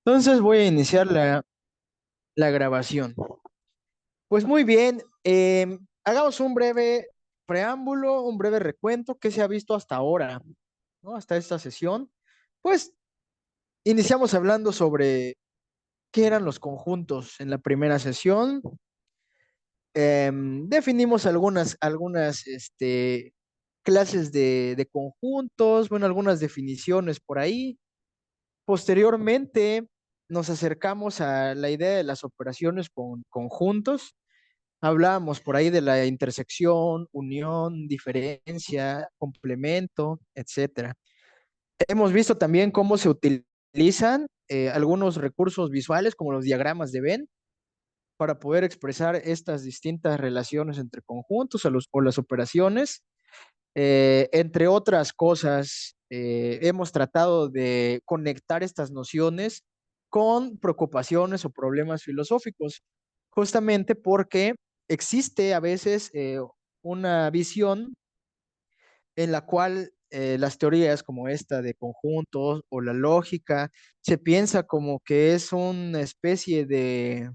Entonces voy a iniciar la grabación. Pues muy bien, hagamos un breve preámbulo, un breve recuento que se ha visto hasta ahora, ¿no? Hasta esta sesión. Pues iniciamos hablando sobre qué eran los conjuntos en la primera sesión. Definimos algunas clases de conjuntos, bueno, algunas definiciones por ahí. Posteriormente nos acercamos a la idea de las operaciones con conjuntos. Hablábamos por ahí de la intersección, unión, diferencia, complemento, etcétera. Hemos visto también cómo se utilizan algunos recursos visuales como los diagramas de Venn para poder expresar estas distintas relaciones entre conjuntos o las operaciones. Entre otras cosas, hemos tratado de conectar estas nociones con preocupaciones o problemas filosóficos, justamente porque existe a veces una visión en la cual las teorías como esta de conjuntos o la lógica se piensa como que es una especie de,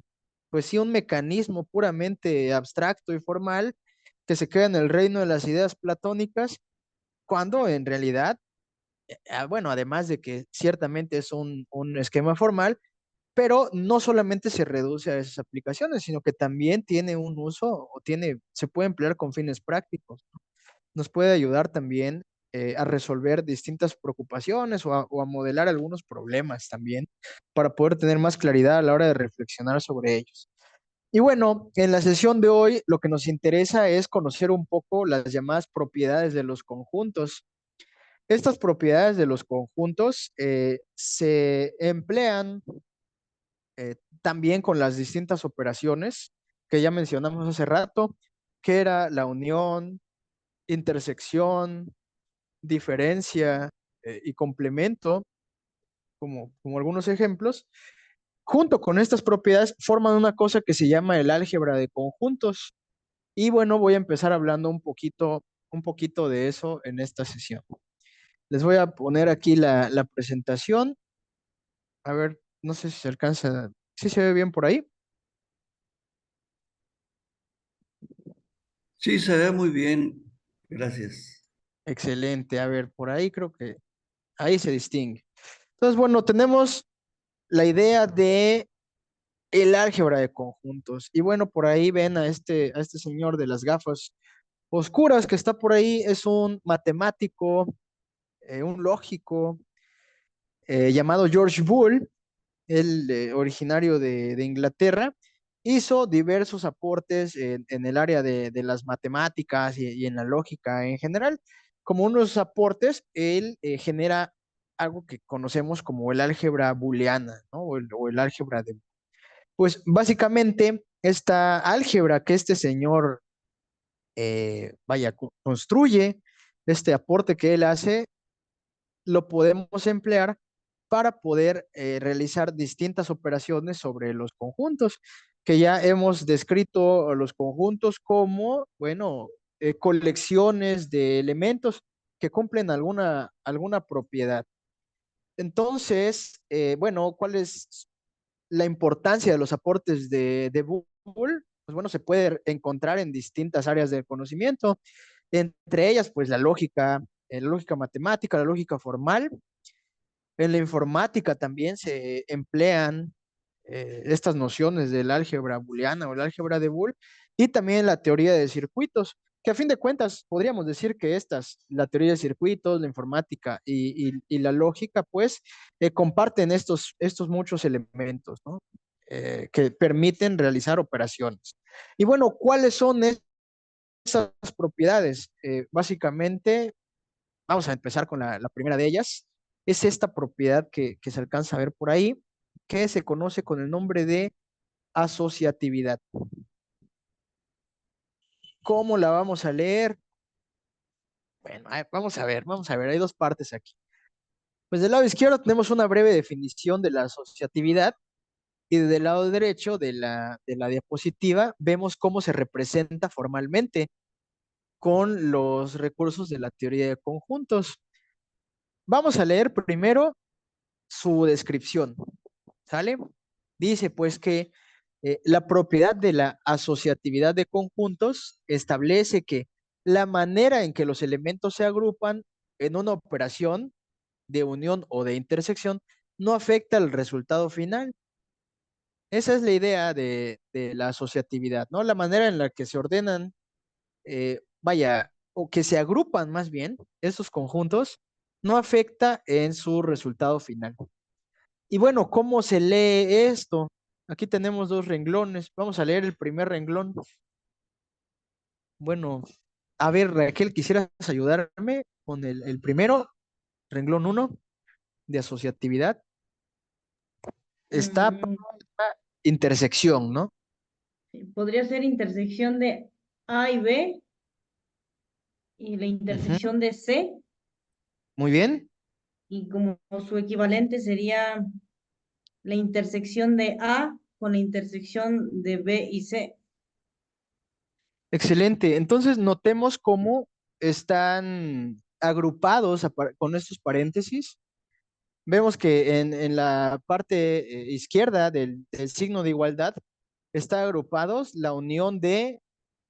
pues sí, un mecanismo puramente abstracto y formal que se queda en el reino de las ideas platónicas, cuando en realidad, bueno, además de que ciertamente es un esquema formal, pero no solamente se reduce a esas aplicaciones, sino que también tiene un uso o se puede emplear con fines prácticos. Nos puede ayudar también a resolver distintas preocupaciones o a modelar algunos problemas también para poder tener más claridad a la hora de reflexionar sobre ellos. Y bueno, en la sesión de hoy lo que nos interesa es conocer un poco las llamadas propiedades de los conjuntos. Estas propiedades de los conjuntos se emplean también con las distintas operaciones que ya mencionamos hace rato, que era la unión, intersección, diferencia y complemento, como algunos ejemplos. Junto con estas propiedades forman una cosa que se llama el álgebra de conjuntos. Y bueno, voy a empezar hablando un poquito de eso en esta sesión. Les voy a poner aquí la presentación. A ver, no sé si se alcanza, si se ve bien por ahí. Sí, se ve muy bien. Gracias. Excelente. A ver, por ahí creo que ahí se distingue. Entonces, bueno, tenemos la idea de el álgebra de conjuntos. Y bueno, por ahí ven a este señor de las gafas oscuras que está por ahí. Es un matemático, un lógico llamado George Boole, él originario de Inglaterra. Hizo diversos aportes en el área de las matemáticas y en la lógica en general. Como unos aportes, él genera algo que conocemos como el álgebra booleana, ¿no? O el álgebra de... Pues básicamente esta álgebra que este señor, vaya, construye, este aporte que él hace, lo podemos emplear para poder realizar distintas operaciones sobre los conjuntos, que ya hemos descrito los conjuntos como, bueno, colecciones de elementos que cumplen alguna propiedad. Entonces, bueno, ¿cuál es la importancia de los aportes de Boole? Pues bueno, se puede encontrar en distintas áreas del conocimiento, entre ellas, pues la lógica matemática, la lógica formal. En la informática también se emplean estas nociones del álgebra booleana o el álgebra de Boole, y también la teoría de circuitos, que a fin de cuentas podríamos decir que la teoría de circuitos, la informática y la lógica, pues comparten estos muchos elementos, ¿no? Que permiten realizar operaciones. Y bueno, ¿cuáles son esas propiedades? Básicamente, vamos a empezar con la primera de ellas. Es esta propiedad que se alcanza a ver por ahí, que se conoce con el nombre de asociatividad. ¿Cómo la vamos a leer? Bueno, vamos a ver, hay dos partes aquí. Pues del lado izquierdo tenemos una breve definición de la asociatividad, y del lado derecho de la diapositiva vemos cómo se representa formalmente con los recursos de la teoría de conjuntos. Vamos a leer primero su descripción. ¿Sale? Dice pues que la propiedad de la asociatividad de conjuntos establece que la manera en que los elementos se agrupan en una operación de unión o de intersección no afecta el resultado final. Esa es la idea de la asociatividad, ¿no? La manera en la que se ordenan, vaya, o que se agrupan más bien estos conjuntos, no afecta en su resultado final. Y bueno, ¿cómo se lee esto? Aquí tenemos dos renglones. Vamos a leer el primer renglón. Bueno, a ver, Raquel, ¿quisieras ayudarme con el primero, renglón uno de asociatividad? Está Mm, intersección, ¿no? Podría ser intersección de A y B y la Ujú. intersección de C, Muy bien, y como su equivalente sería la intersección de A con la intersección de B y C. excelente. Entonces, notemos cómo están agrupados con estos paréntesis. Vemos que en la parte izquierda del signo de igualdad está agrupados la unión de,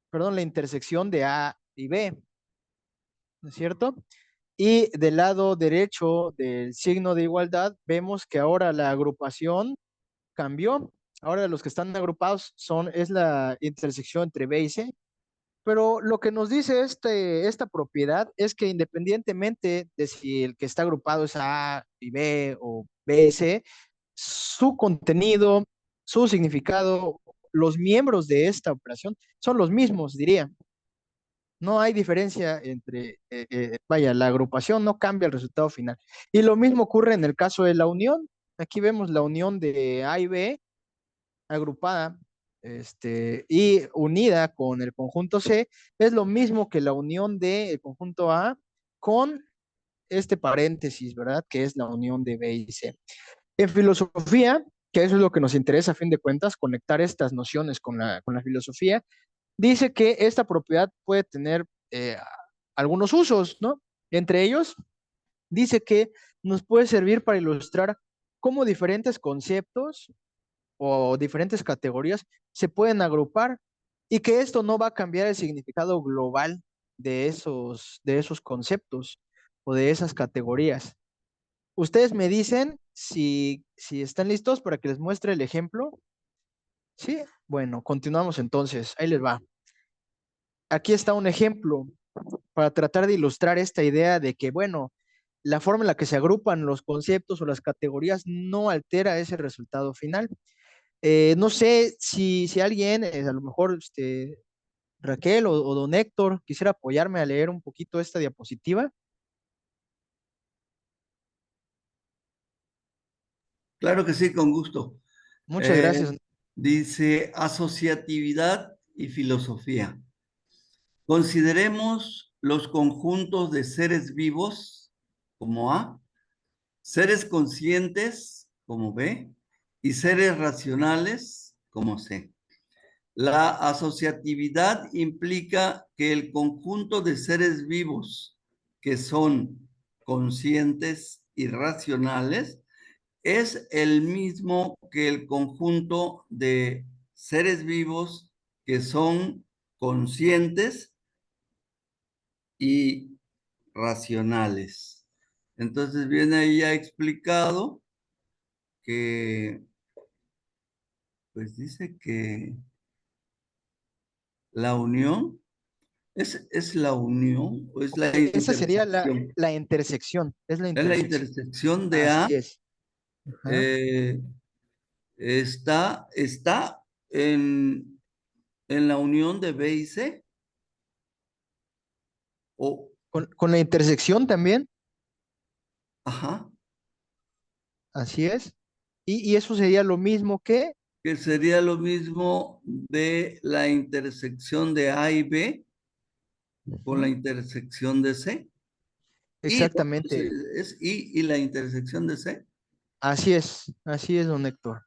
perdón, la intersección de A y B, ¿no es cierto? Y del lado derecho del signo de igualdad vemos que ahora la agrupación cambió. Ahora los que están agrupados es la intersección entre B y C. Pero lo que nos dice esta propiedad es que independientemente de si el que está agrupado es A y B o B y C, su contenido, su significado, los miembros de esta operación son los mismos, diría. No hay diferencia entre, vaya, la agrupación no cambia el resultado final. Y lo mismo ocurre en el caso de la unión. Aquí vemos la unión de A y B agrupada, y unida con el conjunto C, es lo mismo que la unión del conjunto A con este paréntesis, ¿verdad? Que es la unión de B y C. En filosofía, que eso es lo que nos interesa a fin de cuentas, conectar estas nociones con la filosofía, dice que esta propiedad puede tener algunos usos, ¿no? Entre ellos, dice que nos puede servir para ilustrar cómo diferentes conceptos o diferentes categorías se pueden agrupar y que esto no va a cambiar el significado global de esos conceptos o de esas categorías. Ustedes me dicen si están listos para que les muestre el ejemplo. Sí, bueno, continuamos entonces. Ahí les va. Aquí está un ejemplo para tratar de ilustrar esta idea de que, bueno, la forma en la que se agrupan los conceptos o las categorías no altera ese resultado final. No sé si alguien, a lo mejor Raquel o don Héctor, quisiera apoyarme a leer un poquito esta diapositiva. Claro que sí, con gusto. Muchas Eh, gracias. Dice asociatividad y filosofía. Consideremos los conjuntos de seres vivos como A, seres conscientes como B y seres racionales como C. La asociatividad implica que el conjunto de seres vivos que son conscientes y racionales es el mismo que el conjunto de seres vivos que son conscientes y racionales. Entonces viene ahí ya explicado que, pues dice que la unión es la unión o es la Esa sería la, intersección. la intersección, es la Es la intersección. intersección de A, Así es. Ajá. eh, está en la unión de B y C. O, Con la intersección también, ajá, así es. Y eso sería lo mismo que, que sería lo mismo de la intersección de A y B con la ujú, intersección de C. Y, exactamente, es y la intersección de C. así es, don Héctor.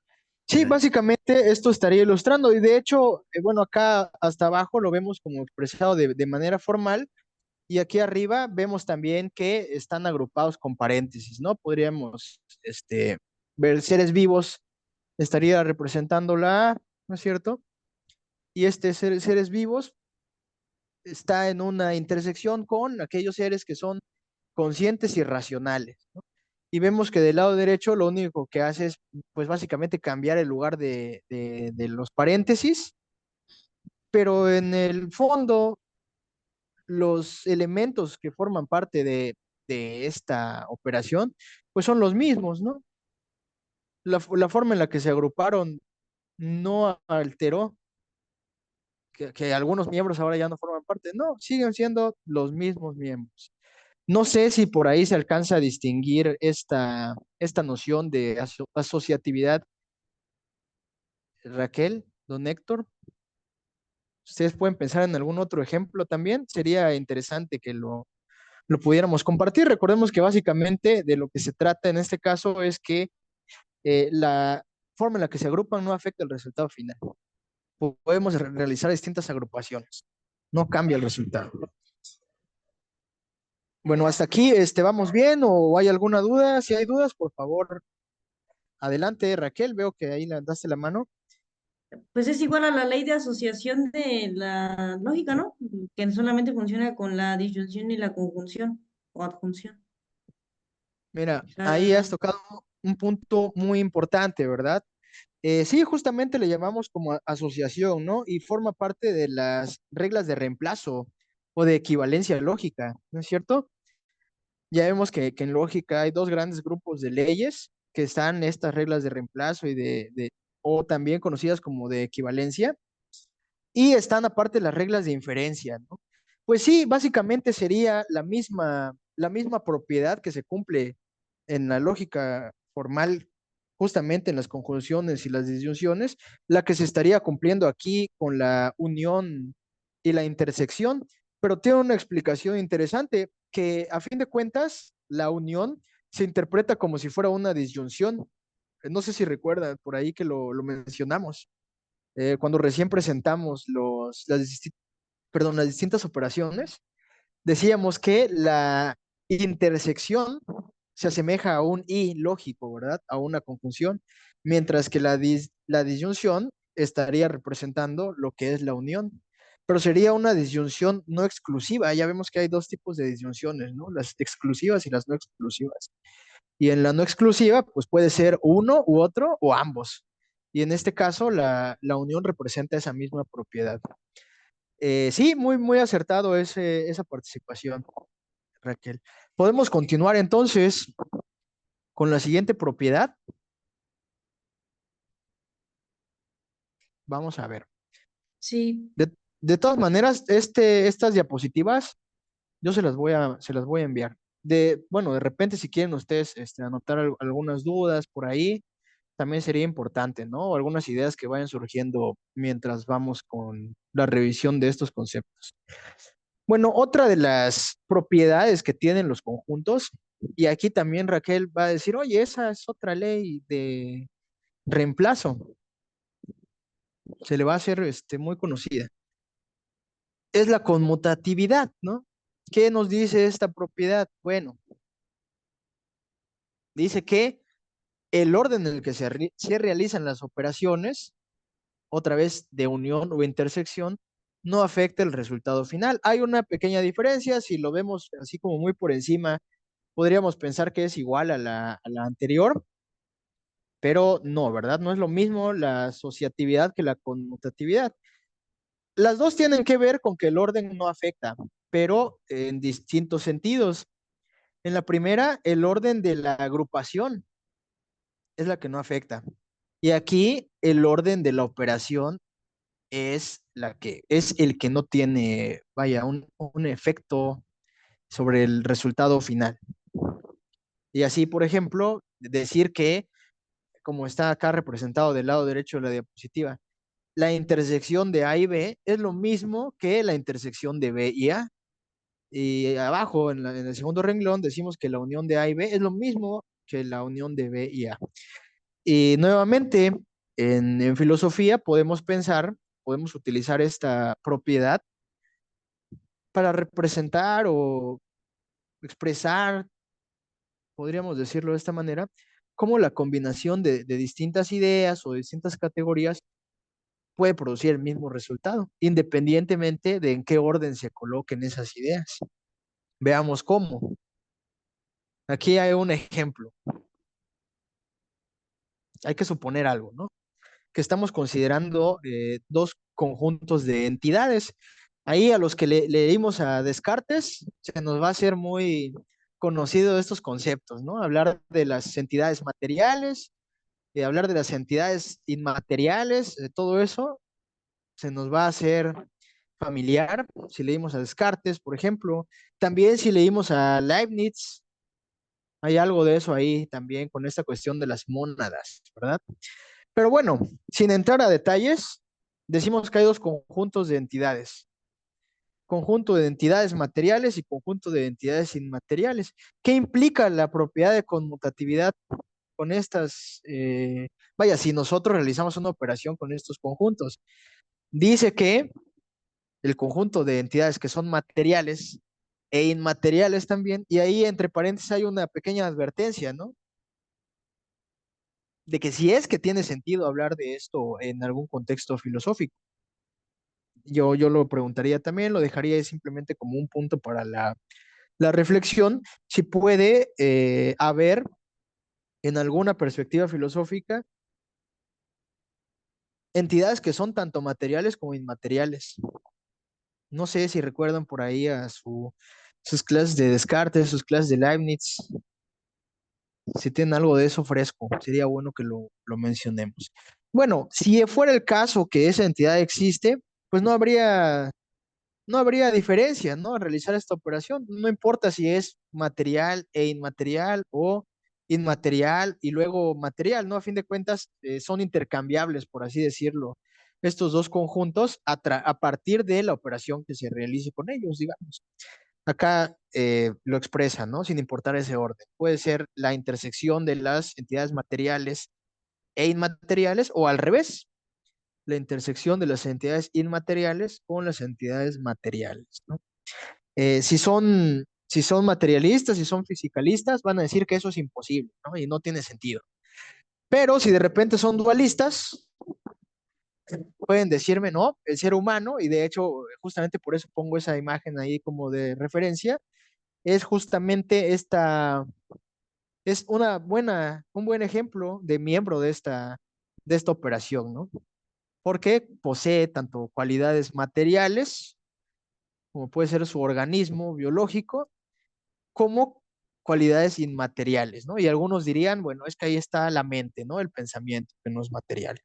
Sí, Gracias. básicamente esto estaría ilustrando y de hecho, bueno, acá hasta abajo lo vemos como expresado de manera formal y aquí arriba vemos también que están agrupados con paréntesis, ¿no? Podríamos ver seres vivos estaría representando la A, ¿no es cierto? Y seres vivos está en una intersección con aquellos seres que son conscientes y racionales, ¿no? Y vemos que del lado derecho lo único que hace es, pues básicamente cambiar el lugar de los paréntesis, pero en el fondo los elementos que forman parte de esta operación, pues son los mismos, ¿no? La forma en la que se agruparon no alteró que algunos miembros ahora ya no forman parte, no, siguen siendo los mismos miembros. No sé si por ahí se alcanza a distinguir esta noción de asociatividad, Raquel, don Héctor. Ustedes pueden pensar en algún otro ejemplo también. Sería interesante que lo pudiéramos compartir. Recordemos que básicamente de lo que se trata en este caso es que la forma en la que se agrupan no afecta el resultado final. Podemos realizar distintas agrupaciones. No cambia el resultado. Bueno, hasta aquí, ¿vamos bien o hay alguna duda? Si hay dudas, por favor, adelante, Raquel. Veo que ahí levantaste la mano. Pues es igual a la ley de asociación de la lógica, ¿no? Que solamente funciona con la disyunción y la conjunción o adjunción. Mira, O ahí sea, has tocado un punto muy importante, ¿verdad? Sí, justamente le llamamos como asociación, ¿no? Y forma parte de las reglas de reemplazo o de equivalencia lógica, ¿no es cierto? Ya vemos que en lógica hay dos grandes grupos de leyes que están estas reglas de reemplazo y o también conocidas como de equivalencia, y están aparte las reglas de inferencia, ¿no? Pues sí, básicamente sería la misma propiedad que se cumple en la lógica formal, justamente en las conjunciones y las disyunciones, la que se estaría cumpliendo aquí con la unión y la intersección, pero tiene una explicación interesante, que a fin de cuentas la unión se interpreta como si fuera una disyunción. No sé si recuerdan por ahí que lo mencionamos cuando recién presentamos las distintas operaciones, decíamos que la intersección se asemeja a un y lógico, ¿verdad? A una conjunción, mientras que la disyunción estaría representando lo que es la unión. Pero sería una disyunción no exclusiva. Ya vemos que hay dos tipos de disyunciones, ¿no? Las exclusivas y las no exclusivas. Y en la no exclusiva, pues puede ser uno u otro o ambos. Y en este caso, la unión representa esa misma propiedad. Sí, muy, muy acertado esa participación, Raquel. Podemos continuar entonces con la siguiente propiedad. Vamos a ver. sí, De todas maneras, estas diapositivas yo se las voy a enviar. Bueno, de repente si quieren ustedes anotar algunas dudas por ahí, también sería importante, ¿no? O algunas ideas que vayan surgiendo mientras vamos con la revisión de estos conceptos. Bueno, otra de las propiedades que tienen los conjuntos, y aquí también Raquel va a decir, oye, esa es otra ley de reemplazo, se le va a hacer muy conocida, es la conmutatividad, ¿no? ¿Qué nos dice esta propiedad? Bueno, dice que el orden en el que se realizan las operaciones, otra vez de unión o intersección, no afecta el resultado final. Hay una pequeña diferencia, si lo vemos así como muy por encima, podríamos pensar que es igual a la anterior, pero no, ¿verdad? No es lo mismo la asociatividad que la conmutatividad. Las dos tienen que ver con que el orden no afecta, pero en distintos sentidos. En la primera, el orden de la agrupación es la que no afecta. Y aquí el orden de la operación es el que no tiene, vaya, un efecto sobre el resultado final. Y así, por ejemplo, decir que, como está acá representado del lado derecho de la diapositiva, la intersección de A y B es lo mismo que la intersección de B y A. Y abajo, en el segundo renglón, decimos que la unión de A y B es lo mismo que la unión de B y A. Y nuevamente, en filosofía podemos utilizar esta propiedad para representar o expresar, podríamos decirlo de esta manera, cómo la combinación de distintas ideas o distintas categorías puede producir el mismo resultado, independientemente de en qué orden se coloquen esas ideas. Veamos cómo. Aquí hay un ejemplo. Hay que suponer algo, ¿no? Que estamos considerando dos conjuntos de entidades. Ahí a los que leímos a Descartes, se nos va a hacer muy conocido estos conceptos, ¿no? Hablar de las entidades materiales, hablar de las entidades inmateriales, de todo eso, se nos va a hacer familiar si leímos a Descartes, por ejemplo. También si leímos a Leibniz, hay algo de eso ahí también con esta cuestión de las mónadas, ¿verdad? Pero bueno, sin entrar a detalles, decimos que hay dos conjuntos de entidades. Conjunto de entidades materiales y conjunto de entidades inmateriales. ¿Qué implica la propiedad de conmutatividad con estas? Vaya, si nosotros realizamos una operación con estos conjuntos, dice que el conjunto de entidades que son materiales e inmateriales también, y ahí entre paréntesis hay una pequeña advertencia, ¿no? De que si es que tiene sentido hablar de esto en algún contexto filosófico. Yo lo preguntaría también, lo dejaría ahí simplemente como un punto para la reflexión, si puede haber en alguna perspectiva filosófica entidades que son tanto materiales como inmateriales. No sé si recuerdan por ahí a sus clases de Descartes, sus clases de Leibniz, si tienen algo de eso fresco, sería bueno que lo mencionemos. Bueno, si fuera el caso que esa entidad existe, pues no habría diferencia, ¿no? Al realizar esta operación. No importa si es material e inmaterial o inmaterial y luego material, ¿no? A fin de cuentas, son intercambiables, por así decirlo, estos dos conjuntos a partir de la operación que se realice con ellos, digamos. Acá lo expresa, ¿no? Sin importar ese orden. Puede ser la intersección de las entidades materiales e inmateriales o al revés, la intersección de las entidades inmateriales con las entidades materiales, ¿no? Si son materialistas, si son fisicalistas, van a decir que eso es imposible, ¿no? Y no tiene sentido. Pero si de repente son dualistas, pueden decirme, no, el ser humano, y de hecho, justamente por eso pongo esa imagen ahí como de referencia, es justamente es un buen ejemplo de miembro de esta operación, ¿no? Porque posee tanto cualidades materiales, como puede ser su organismo biológico, como cualidades inmateriales, ¿no? Y algunos dirían, bueno, es que ahí está la mente, ¿no? El pensamiento, que no es material.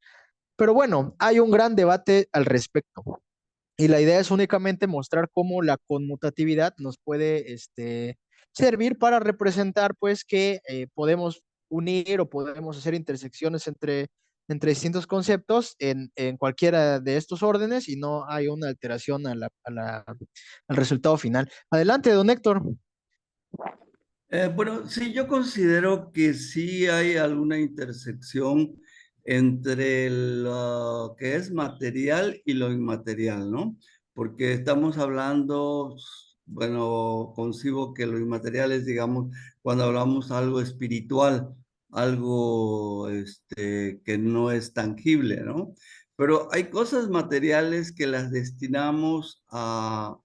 Pero bueno, hay un gran debate al respecto. Y la idea es únicamente mostrar cómo la conmutatividad nos puede servir para representar, pues, que podemos unir o podemos hacer intersecciones entre distintos conceptos en cualquiera de estos órdenes y no hay una alteración al resultado final. Adelante, don Héctor. Bueno, sí, yo considero que sí hay alguna intersección entre lo que es material y lo inmaterial, ¿no? Porque estamos hablando, bueno, concibo que lo inmaterial es, digamos, cuando hablamos algo espiritual, algo que no es tangible, ¿no? Pero hay cosas materiales que las destinamos a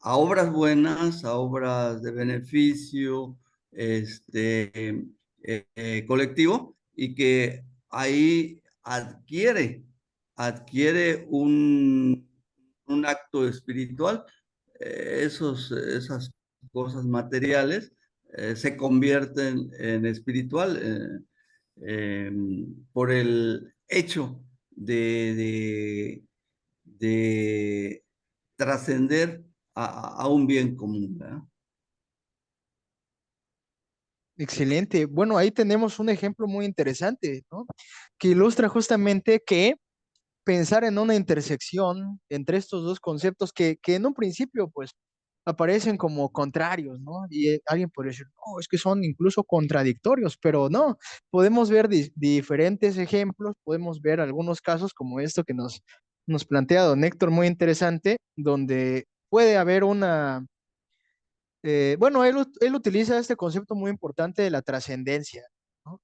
obras buenas, a obras de beneficio colectivo y que ahí adquiere un acto espiritual. Esas cosas materiales se convierten en espiritual por el hecho de trascender a un bien común, ¿verdad? Excelente. Bueno, ahí tenemos un ejemplo muy interesante, ¿no? Que ilustra justamente que pensar en una intersección entre estos dos conceptos que en un principio, pues, aparecen como contrarios, ¿no? Y alguien podría decir, no, es que son incluso contradictorios, pero no, podemos ver diferentes ejemplos, podemos ver algunos casos como esto que nos plantea don Héctor, muy interesante, donde puede haber bueno, él utiliza este concepto muy importante de la trascendencia, ¿no?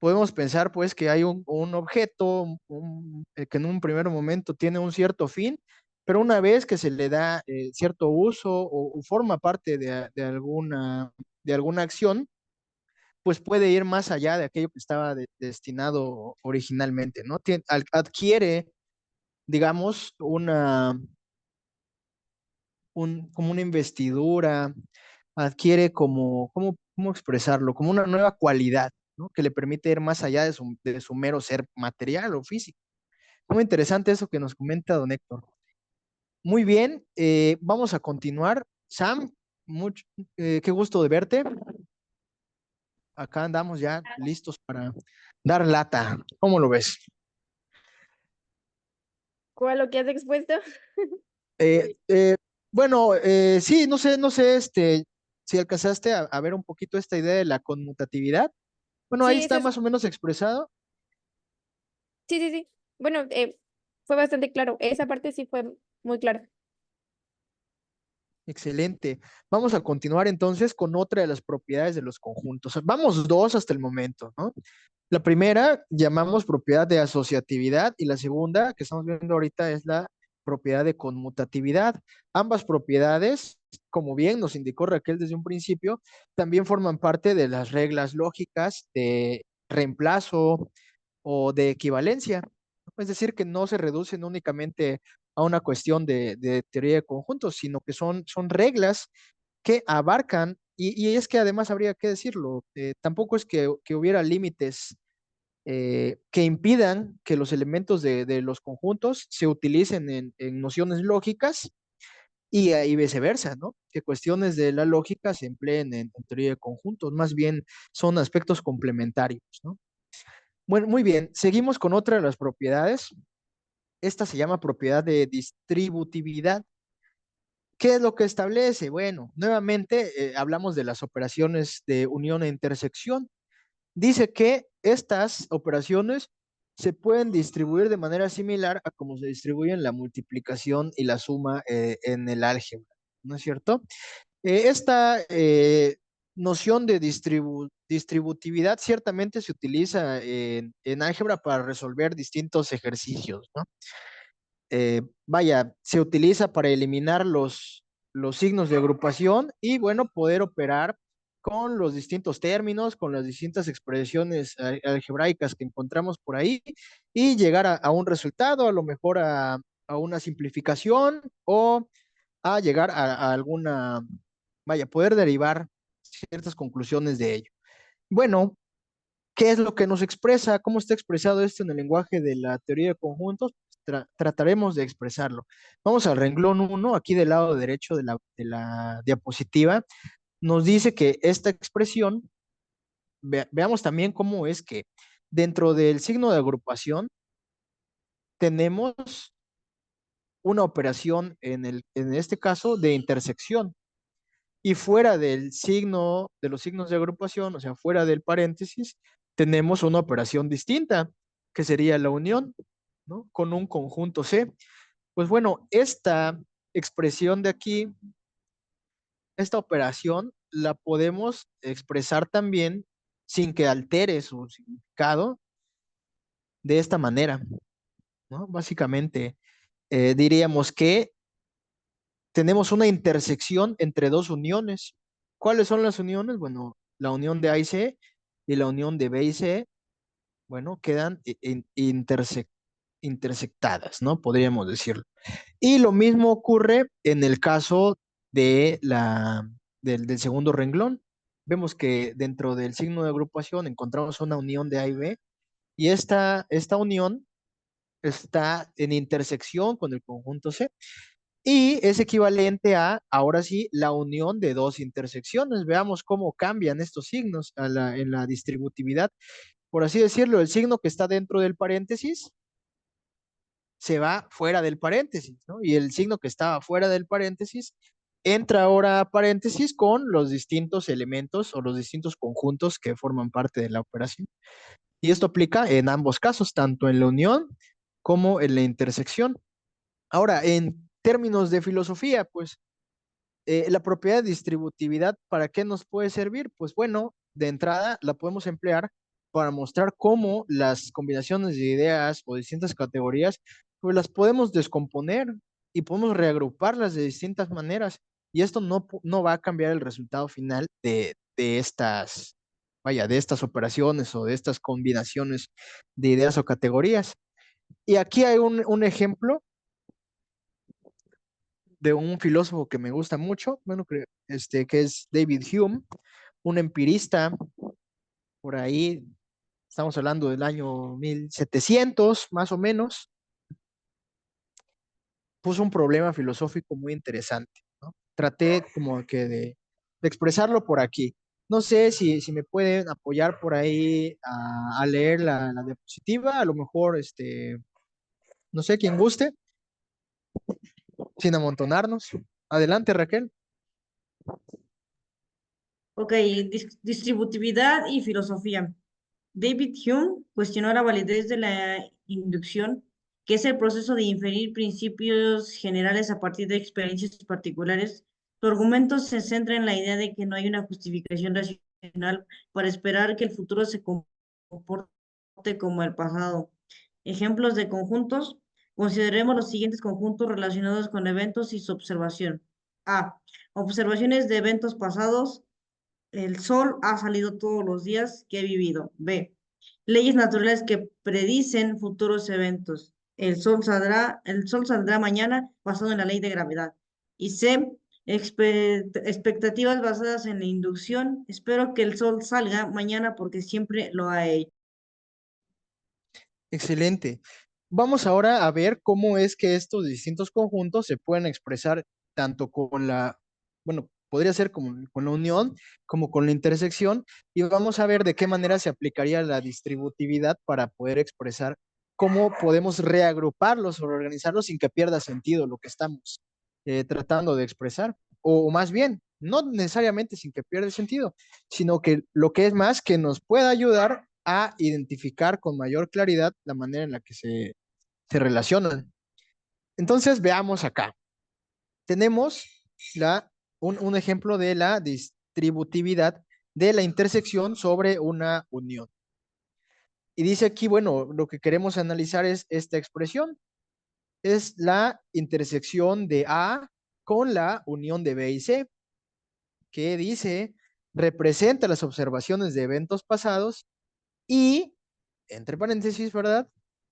podemos pensar pues que hay un objeto que en un primer momento tiene un cierto fin, pero una vez que se le da cierto uso o forma parte de alguna acción, pues puede ir más allá de aquello que estaba destinado originalmente, ¿no? Adquiere, digamos, como una investidura, adquiere ¿cómo expresarlo? Como una nueva cualidad, ¿no? Que le permite ir más allá de su mero ser material o físico. Muy interesante eso que nos comenta don Héctor. Muy bien, vamos a continuar. Sam, mucho, qué gusto de verte. Acá andamos ya listos para dar lata. ¿Cómo lo ves? ¿Cuál lo que has expuesto? Eh, eh, bueno, sí, no sé, si alcanzaste a ver un poquito esta idea de la conmutatividad. Bueno, ahí Sí, está más o menos expresado. sí, sí, sí. Bueno, fue bastante claro. Esa parte sí fue muy clara. Excelente. Vamos a continuar entonces con otra de las propiedades de los conjuntos. Vamos dos hasta el momento, ¿no? La primera llamamos propiedad de asociatividad y la segunda que estamos viendo ahorita es la propiedad de conmutatividad. Ambas propiedades, como bien nos indicó Raquel desde un principio, también forman parte de las reglas lógicas de reemplazo o de equivalencia. Es decir, que no se reducen únicamente a una cuestión de teoría de conjuntos, sino que son reglas que abarcan, y es que además habría que decirlo, tampoco es que hubiera límites que impidan que los elementos de los conjuntos se utilicen en nociones lógicas y viceversa, ¿no? Que cuestiones de la lógica se empleen en teoría de conjuntos, más bien son aspectos complementarios, ¿no? Bueno, muy bien, seguimos con otra de las propiedades. Esta se llama propiedad de distributividad. ¿Qué es lo que establece? Bueno, nuevamente hablamos de las operaciones de unión e intersección. Dice que estas operaciones se pueden distribuir de manera similar a como se distribuyen la multiplicación y la suma en el álgebra, ¿no es cierto? Esta noción de distributividad ciertamente se utiliza en álgebra para resolver distintos ejercicios, ¿no? Vaya, se utiliza para eliminar los signos de agrupación y, bueno, poder operar con los distintos términos, con las distintas expresiones algebraicas que encontramos por ahí y llegar a un resultado, a lo mejor a una simplificación o a llegar a alguna, vaya, poder derivar ciertas conclusiones de ello. Bueno, ¿qué es lo que nos expresa? ¿Cómo está expresado esto en el lenguaje de la teoría de conjuntos? Trataremos de expresarlo. Vamos al renglón uno, aquí del lado derecho de la diapositiva. Nos dice que esta expresión, veamos también cómo es que dentro del signo de agrupación tenemos una operación en este caso de intersección. Y fuera del signo, de los signos de agrupación, o sea, fuera del paréntesis, tenemos una operación distinta, que sería la unión, ¿no? Con un conjunto C. Pues bueno, esta expresión de aquí, esta operación, la podemos expresar también sin que altere su significado de esta manera, ¿no? Básicamente, diríamos que tenemos una intersección entre dos uniones. ¿Cuáles son las uniones? Bueno, la unión de A y C y la unión de B y C, bueno, quedan intersectadas, ¿no? Podríamos decirlo. Y lo mismo ocurre en el caso del segundo renglón. Vemos que dentro del signo de agrupación encontramos una unión de A y B y esta unión está en intersección con el conjunto C. Y es equivalente a, ahora sí, la unión de dos intersecciones. Veamos cómo cambian estos signos en la distributividad. Por así decirlo, el signo que está dentro del paréntesis se va fuera del paréntesis, ¿no? Y el signo que estaba fuera del paréntesis entra ahora a paréntesis con los distintos elementos o los distintos conjuntos que forman parte de la operación. Y esto aplica en ambos casos, tanto en la unión como en la intersección. Ahora, en términos de filosofía, pues la propiedad de distributividad, ¿para qué nos puede servir? Pues bueno, de entrada la podemos emplear para mostrar cómo las combinaciones de ideas o distintas categorías, pues las podemos descomponer y podemos reagruparlas de distintas maneras. Y esto no va a cambiar el resultado final de estas, vaya, de estas operaciones o de estas combinaciones de ideas o categorías. Y aquí hay un ejemplo de un filósofo que me gusta mucho, bueno, que es David Hume, un empirista por ahí, estamos hablando del año 1700 más o menos, puso un problema filosófico muy interesante, ¿no? Traté como que de expresarlo por aquí. No sé si me pueden apoyar por ahí a leer la diapositiva, a lo mejor, no sé, quien guste, sin amontonarnos. Adelante, Raquel. Ok, distributividad y filosofía. David Hume cuestionó la validez de la inducción, que es el proceso de inferir principios generales a partir de experiencias particulares. Su argumento se centra en la idea de que no hay una justificación racional para esperar que el futuro se comporte como el pasado. Ejemplos de conjuntos. Consideremos los siguientes conjuntos relacionados con eventos y su observación. A. Observaciones de eventos pasados. El sol ha salido todos los días que he vivido. B. Leyes naturales que predicen futuros eventos. El sol saldrá mañana basado en la ley de gravedad. Y C. Expectativas basadas en la inducción. Espero que el sol salga mañana porque siempre lo ha hecho. Excelente. Vamos ahora a ver cómo es que estos distintos conjuntos se pueden expresar tanto con bueno, podría ser como con la unión, como con la intersección, y vamos a ver de qué manera se aplicaría la distributividad para poder expresar cómo podemos reagruparlos o reorganizarlos sin que pierda sentido lo que estamos tratando de expresar, o más bien, no necesariamente sin que pierda sentido, sino que lo que es más que nos pueda ayudar a identificar con mayor claridad la manera en la que se relacionan. Entonces, veamos acá. Tenemos un ejemplo de la distributividad de la intersección sobre una unión. Y dice aquí, bueno, lo que queremos analizar es esta expresión. Es la intersección de A con la unión de B y C, que dice, representa las observaciones de eventos pasados y, entre paréntesis, ¿verdad?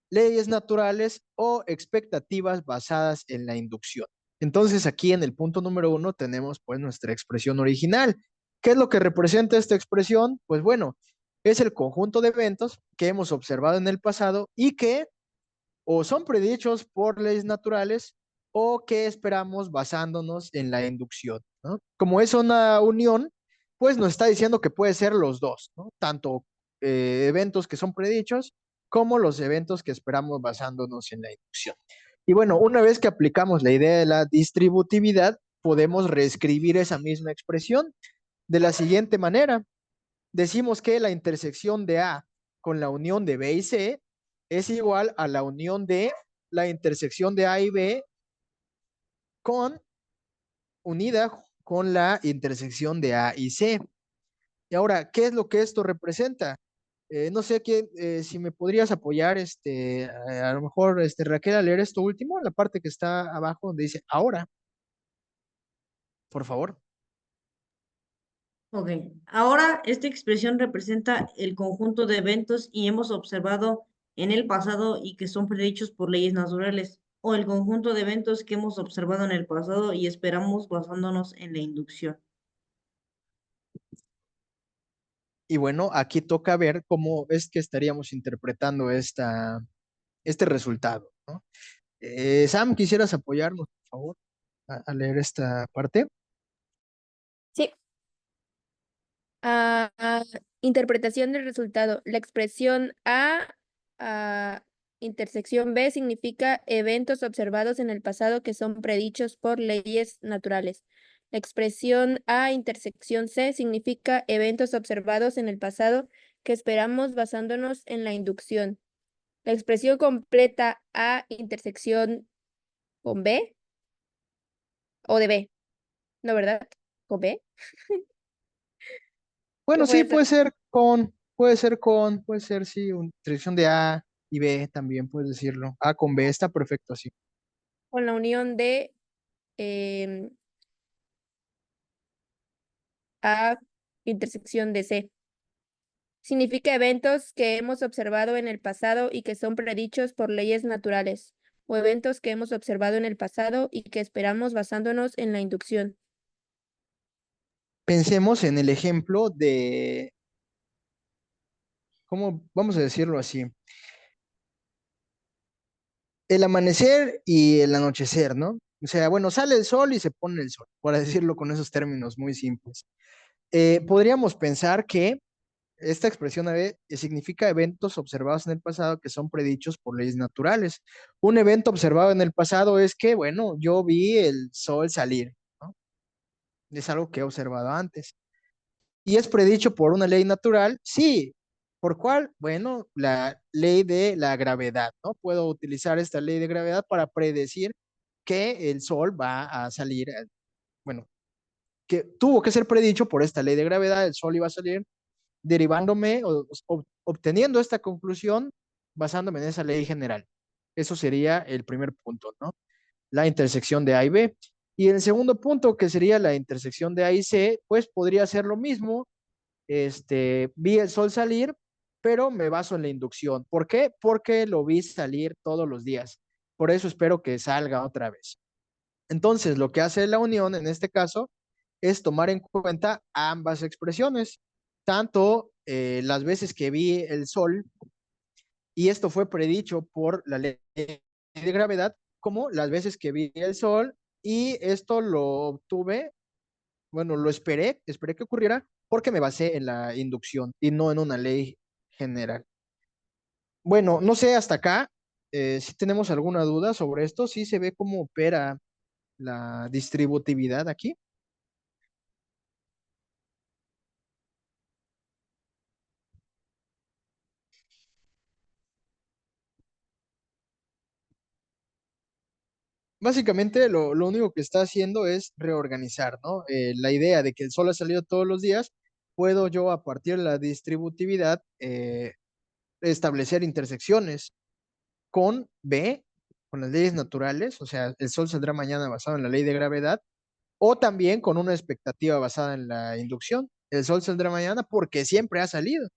Leyes naturales o expectativas basadas en la inducción. Entonces, aquí en el punto número 1 tenemos pues nuestra expresión original. ¿Qué es lo que representa esta expresión? Pues bueno, es el conjunto de eventos que hemos observado en el pasado y que o son predichos por leyes naturales o que esperamos basándonos en la inducción, ¿no? Como es una unión, pues nos está diciendo que puede ser los dos, ¿no? Tanto eventos que son predichos como los eventos que esperamos basándonos en la inducción. Y bueno, una vez que aplicamos la idea de la distributividad, podemos reescribir esa misma expresión de la siguiente manera. Decimos que la intersección de A con la unión de B y C es igual a la unión de la intersección de A y B unida con la intersección de A y C. Y ahora, ¿qué es lo que esto representa? No sé si me podrías apoyar, a lo mejor, Raquel, a leer esto último, la parte que está abajo donde dice ahora, por favor. Ok, ahora esta expresión representa el conjunto de eventos y hemos observado en el pasado y que son predichos por leyes naturales, o el conjunto de eventos que hemos observado en el pasado y esperamos basándonos en la inducción. Y bueno, aquí toca ver cómo es que estaríamos interpretando este resultado, ¿no? Sam, ¿quisieras apoyarnos, por favor, a leer esta parte? Sí. Interpretación del resultado. La expresión A, intersección B significa eventos observados en el pasado que son predichos por leyes naturales. La expresión A, intersección C significa eventos observados en el pasado que esperamos basándonos en la inducción. La expresión completa A, intersección con B o de B, ¿no, verdad? ¿Con B? ¿Qué Bueno, sí, puede ser? puede ser Puede ser con, puede ser, sí, una intersección de A y B también, puedes decirlo. A con B está perfecto así. Con la unión de em, A intersección de C. Significa eventos que hemos observado en el pasado y que son predichos por leyes naturales, o eventos que hemos observado en el pasado y que esperamos basándonos en la inducción. Pensemos en el ejemplo de, ¿cómo vamos a decirlo así? El amanecer y el anochecer, ¿no? O sea, bueno, sale el sol y se pone el sol, por decirlo con esos términos muy simples. Podríamos pensar que esta expresión significa eventos observados en el pasado que son predichos por leyes naturales. Un evento observado en el pasado es que, bueno, yo vi el sol salir, ¿no? Es algo que he observado antes. ¿Y es predicho por una ley natural? Sí. ¿Por cuál? Bueno, la ley de la gravedad, ¿no? Puedo utilizar esta ley de gravedad para predecir que el sol va a salir, bueno, que tuvo que ser predicho por esta ley de gravedad, el sol iba a salir derivándome o obteniendo esta conclusión basándome en esa ley general. Eso sería el primer punto, ¿no? La intersección de A y B. Y el segundo punto, que sería la intersección de A y C, pues podría ser lo mismo. Vi el sol salir, pero me baso en la inducción. ¿Por qué? Porque lo vi salir todos los días. Por eso espero que salga otra vez. Entonces, lo que hace la unión en este caso es tomar en cuenta ambas expresiones, tanto las veces que vi el sol, y esto fue predicho por la ley de gravedad, como las veces que vi el sol, y esto lo obtuve, bueno, lo esperé que ocurriera porque me basé en la inducción y no en una ley general. Bueno, no sé hasta acá si tenemos alguna duda sobre esto, si se ve cómo opera la distributividad aquí. Básicamente lo único que está haciendo es reorganizar, ¿no? La idea de que el sol ha salido todos los días, puedo yo a partir de la distributividad establecer intersecciones con B, con las leyes naturales, o sea, el sol saldrá mañana basado en la ley de gravedad, o también con una expectativa basada en la inducción. El sol saldrá mañana porque siempre ha salido.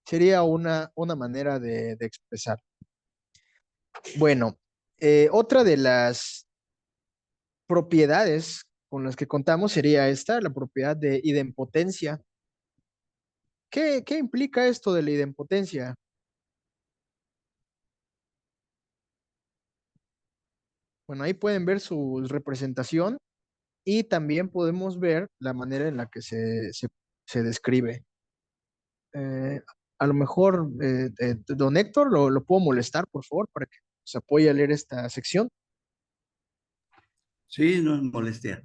Sería una manera de expresar. Bueno, otra de las propiedades con las que contamos sería esta, la propiedad de idempotencia. ¿Qué implica esto de la idempotencia? Bueno, ahí pueden ver su representación y también podemos ver la manera en la que se describe. Eh, a lo mejor, don Héctor, lo puedo molestar, por favor, para que se apoye a leer esta sección. Sí, no es molestia.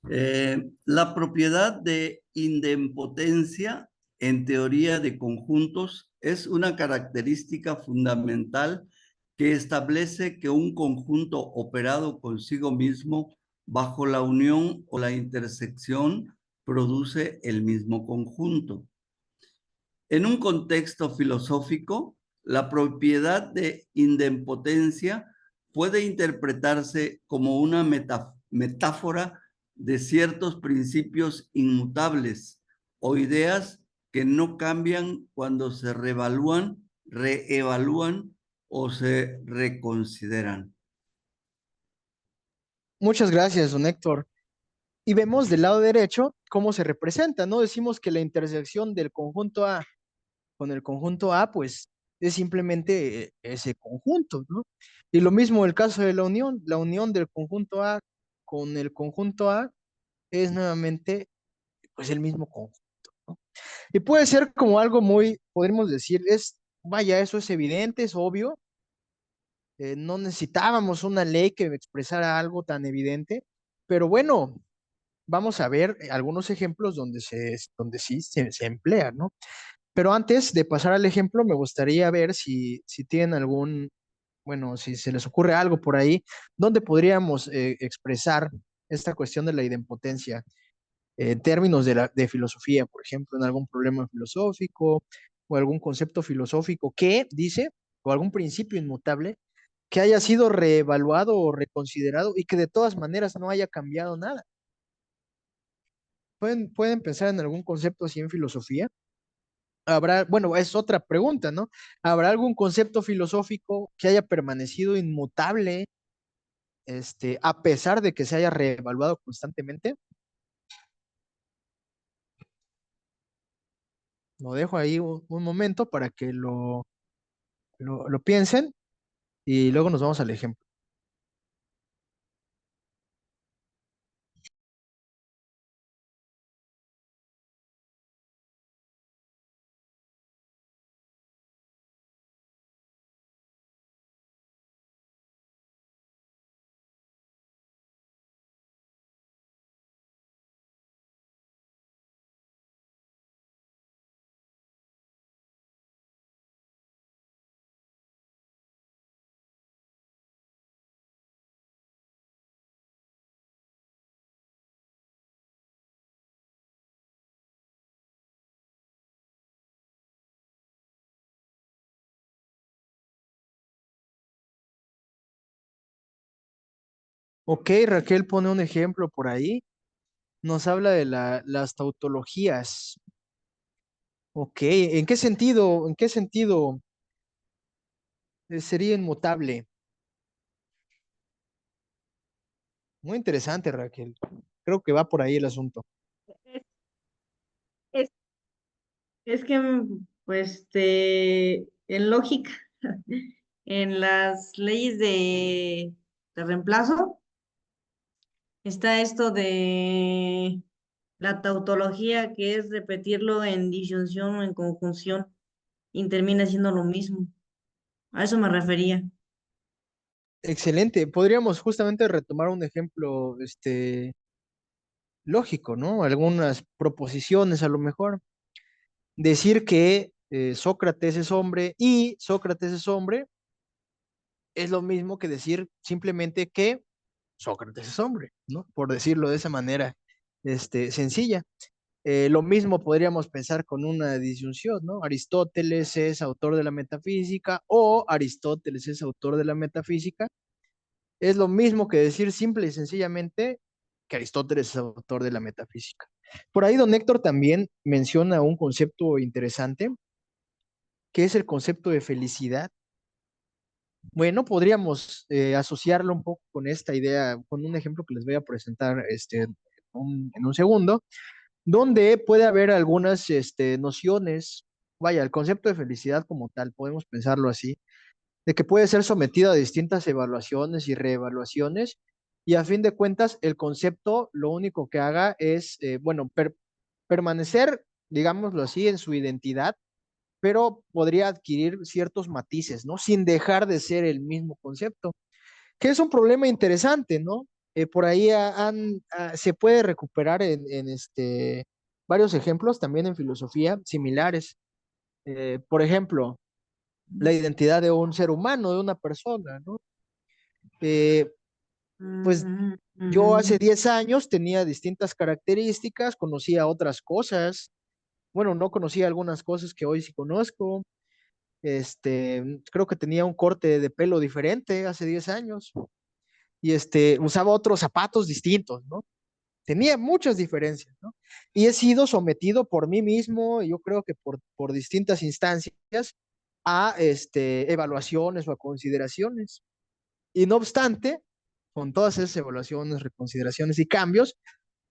La propiedad de idempotencia en teoría de conjuntos es una característica fundamental que establece que un conjunto operado consigo mismo bajo la unión o la intersección produce el mismo conjunto. En un contexto filosófico, la propiedad de idempotencia puede interpretarse como una metáfora de ciertos principios inmutables o ideas que no cambian cuando se reevalúan o se reconsideran. Muchas gracias, don Héctor. Y vemos del lado derecho cómo se representa, ¿no? Decimos que la intersección del conjunto A con el conjunto A, pues es simplemente ese conjunto, ¿no? Y lo mismo el caso de la unión del conjunto A con el conjunto A es nuevamente pues el mismo conjunto, ¿no? Y puede ser como algo muy, podríamos decir, vaya, eso es evidente, es obvio, no necesitábamos una ley que expresara algo tan evidente, pero bueno, vamos a ver algunos ejemplos donde sí se emplea, ¿no? Pero antes de pasar al ejemplo, me gustaría ver si tienen bueno, si se les ocurre algo por ahí, donde podríamos expresar esta cuestión de la idempotencia en términos de filosofía, por ejemplo, en algún problema filosófico, o algún concepto filosófico que dice, o algún principio inmutable que haya sido reevaluado o reconsiderado y que de todas maneras no haya cambiado nada. ¿Pueden pensar en algún concepto así en filosofía? Habrá, bueno, es otra pregunta, ¿no? ¿Habrá algún concepto filosófico que haya permanecido inmutable, a pesar de que se haya reevaluado constantemente? Lo dejo ahí un momento para que lo piensen y luego nos vamos al ejemplo. Ok, Raquel pone un ejemplo por ahí. Nos habla de las tautologías. Ok, ¿en qué sentido sería inmutable? Muy interesante, Raquel. Creo que va por ahí el asunto. Es, es, es que, pues, en lógica, en las leyes de reemplazo, está esto de la tautología, que es repetirlo en disyunción o en conjunción, y termina siendo lo mismo. A eso me refería. Excelente. Podríamos justamente retomar un ejemplo, lógico, ¿no? Algunas proposiciones a lo mejor. Decir que Sócrates es hombre y Sócrates es hombre es lo mismo que decir simplemente que Sócrates es hombre, ¿no? Por decirlo de esa manera, sencilla. Lo mismo podríamos pensar con una disyunción, ¿no? Aristóteles es autor de la metafísica o Aristóteles es autor de la metafísica. Es lo mismo que decir simple y sencillamente que Aristóteles es autor de la metafísica. Por ahí don Héctor también menciona un concepto interesante, que es el concepto de felicidad. Bueno, podríamos asociarlo un poco con esta idea, con un ejemplo que les voy a presentar en un segundo, donde puede haber algunas nociones, vaya, el concepto de felicidad como tal, podemos pensarlo así, de que puede ser sometido a distintas evaluaciones y reevaluaciones, y a fin de cuentas el concepto lo único que haga es, bueno, permanecer, digámoslo así, en su identidad, pero podría adquirir ciertos matices, ¿no? Sin dejar de ser el mismo concepto, que es un problema interesante, ¿no? Por ahí se puede recuperar en varios ejemplos también en filosofía similares. Por ejemplo, la identidad de un ser humano, de una persona, ¿no? Eh, pues Ujú, yo ujú. hace 10 años tenía distintas características, conocía otras cosas, bueno, no conocía algunas cosas que hoy sí conozco, creo que tenía un corte de pelo diferente hace 10 años y usaba otros zapatos distintos, ¿no? Tenía muchas diferencias, ¿no? Y he sido sometido por mí mismo, yo creo que por distintas instancias, a evaluaciones o a consideraciones. Y no obstante, con todas esas evaluaciones, reconsideraciones y cambios,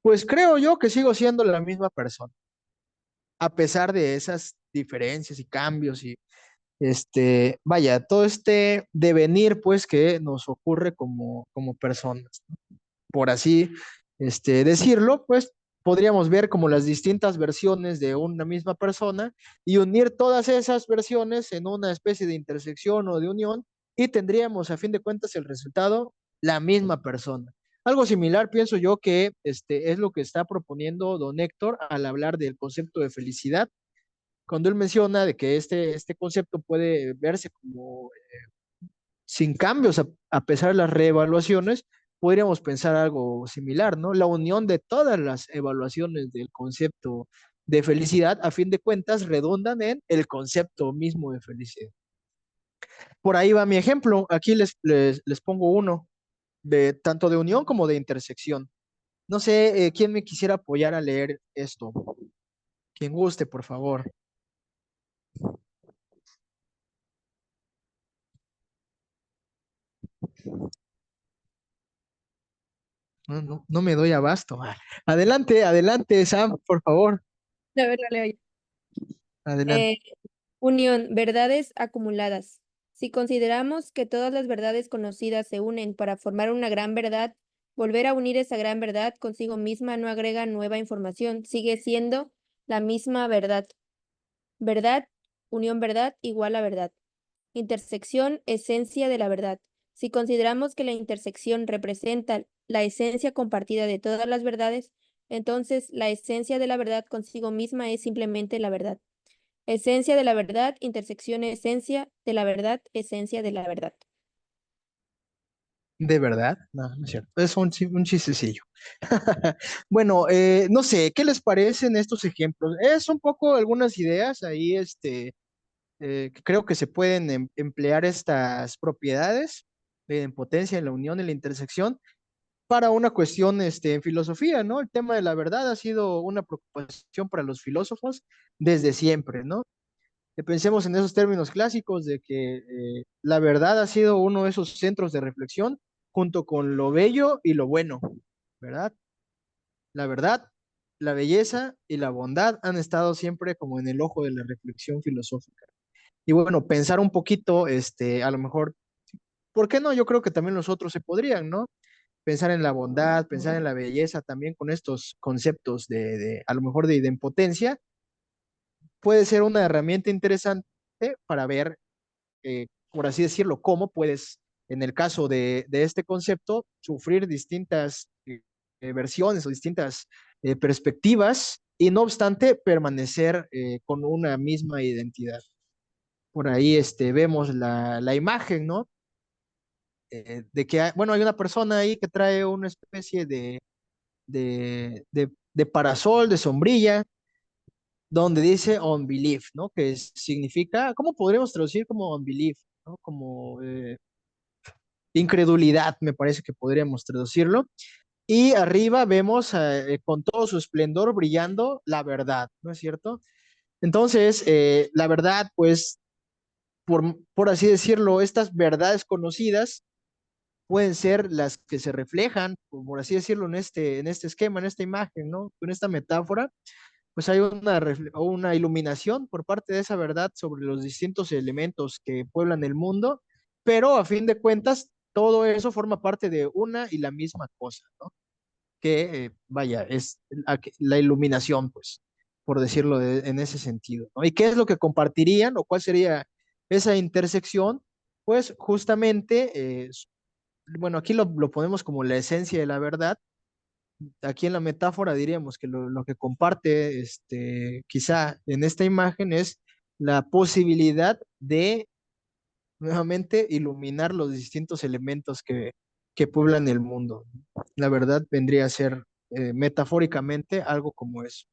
pues creo yo que sigo siendo la misma persona, a pesar de esas diferencias y cambios y vaya, todo este devenir pues que nos ocurre como personas, por así decirlo, pues podríamos ver como las distintas versiones de una misma persona y unir todas esas versiones en una especie de intersección o de unión y tendríamos a fin de cuentas el resultado, la misma persona. Algo similar pienso yo que es lo que está proponiendo don Héctor al hablar del concepto de felicidad, cuando él menciona de que este concepto puede verse como sin cambios a pesar de las reevaluaciones, podríamos pensar algo similar, ¿no? La unión de todas las evaluaciones del concepto de felicidad, a fin de cuentas, redundan en el concepto mismo de felicidad. Por ahí va mi ejemplo. Aquí les pongo uno, de tanto de unión como de intersección. No sé, quién me quisiera apoyar a leer esto. Quien guste, por favor. No me doy abasto. Adelante, adelante, Sam, por favor. A ver, lo leo yo. Adelante. Eh, Unión, verdades acumuladas. Si consideramos que todas las verdades conocidas se unen para formar una gran verdad, volver a unir esa gran verdad consigo misma no agrega nueva información, sigue siendo la misma verdad. Verdad, unión verdad igual a verdad. Intersección, esencia de la verdad. Si consideramos que la intersección representa la esencia compartida de todas las verdades, entonces la esencia de la verdad consigo misma es simplemente la verdad. Esencia de la verdad, intersección, esencia de la verdad, esencia de la verdad. ¿De verdad? No, no es cierto. Es un chistecillo. Bueno, no sé, ¿qué les parecen estos ejemplos? Es un poco algunas ideas ahí, que creo que se pueden emplear estas propiedades en potencia, en la unión, en la intersección, para una cuestión, en filosofía, ¿no? El tema de la verdad ha sido una preocupación para los filósofos desde siempre, ¿no? Pensemos en esos términos clásicos de que la verdad ha sido uno de esos centros de reflexión junto con lo bello y lo bueno, ¿verdad? La verdad, la belleza y la bondad han estado siempre como en el ojo de la reflexión filosófica. Y bueno, pensar un poquito, a lo mejor, ¿por qué no? Yo creo que también los otros se podrían, ¿no? Pensar en la bondad, pensar en la belleza también con estos conceptos a lo mejor de idempotencia, puede ser una herramienta interesante para ver, por así decirlo, cómo puedes, en el caso de este concepto, sufrir distintas versiones o distintas perspectivas y no obstante permanecer con una misma identidad. Por ahí vemos la imagen, ¿no? De que, bueno, hay una persona ahí que trae una especie de parasol, de sombrilla, donde dice unbelief, ¿no? Significa, ¿cómo podríamos traducir como unbelief? ¿No? Como incredulidad, me parece que podríamos traducirlo. Y arriba vemos con todo su esplendor brillando la verdad, ¿no es cierto? Entonces, la verdad, pues, por así decirlo, estas verdades conocidas pueden ser las que se reflejan, por así decirlo, en este esquema, en esta imagen, ¿no? En esta metáfora, pues hay una iluminación por parte de esa verdad sobre los distintos elementos que pueblan el mundo, pero a fin de cuentas, todo eso forma parte de una y la misma cosa, ¿no? Que, vaya, es la iluminación, pues, por decirlo en ese sentido, ¿no? ¿Y qué es lo que compartirían o cuál sería esa intersección? Pues justamente, bueno, aquí lo ponemos como la esencia de la verdad. Aquí en la metáfora diríamos que lo que comparte, quizá en esta imagen es la posibilidad de nuevamente iluminar los distintos elementos que pueblan el mundo. La verdad vendría a ser metafóricamente algo como eso.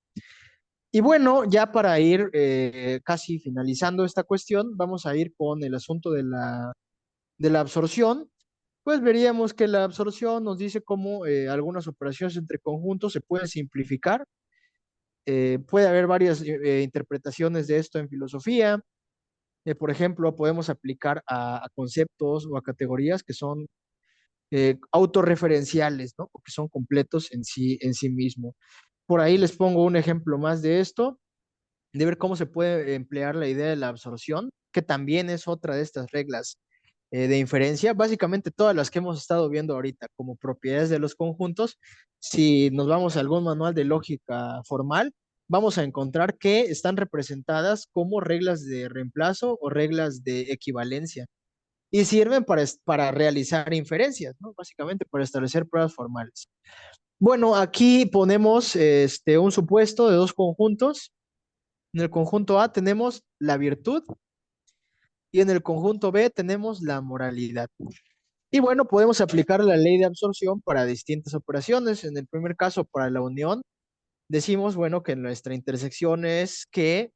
Y bueno, ya para ir casi finalizando esta cuestión, vamos a ir con el asunto de la absorción. Pues veríamos que la absorción nos dice cómo algunas operaciones entre conjuntos se pueden simplificar. Puede haber varias interpretaciones de esto en filosofía. Por ejemplo, podemos aplicar a conceptos o a categorías que son autorreferenciales, ¿no? O que son completos en sí mismo. Por ahí les pongo un ejemplo más de esto, de ver cómo se puede emplear la idea de la absorción, que también es otra de estas reglas de inferencia. Básicamente todas las que hemos estado viendo ahorita como propiedades de los conjuntos, si nos vamos a algún manual de lógica formal, vamos a encontrar que están representadas como reglas de reemplazo o reglas de equivalencia y sirven para realizar inferencias, ¿no? Básicamente para establecer pruebas formales. Bueno, aquí ponemos un supuesto de dos conjuntos. En el conjunto A tenemos la virtud y en el conjunto B tenemos la moralidad. Y bueno, podemos aplicar la ley de absorción para distintas operaciones. En el primer caso, para la unión decimos, bueno, que nuestra intersección es que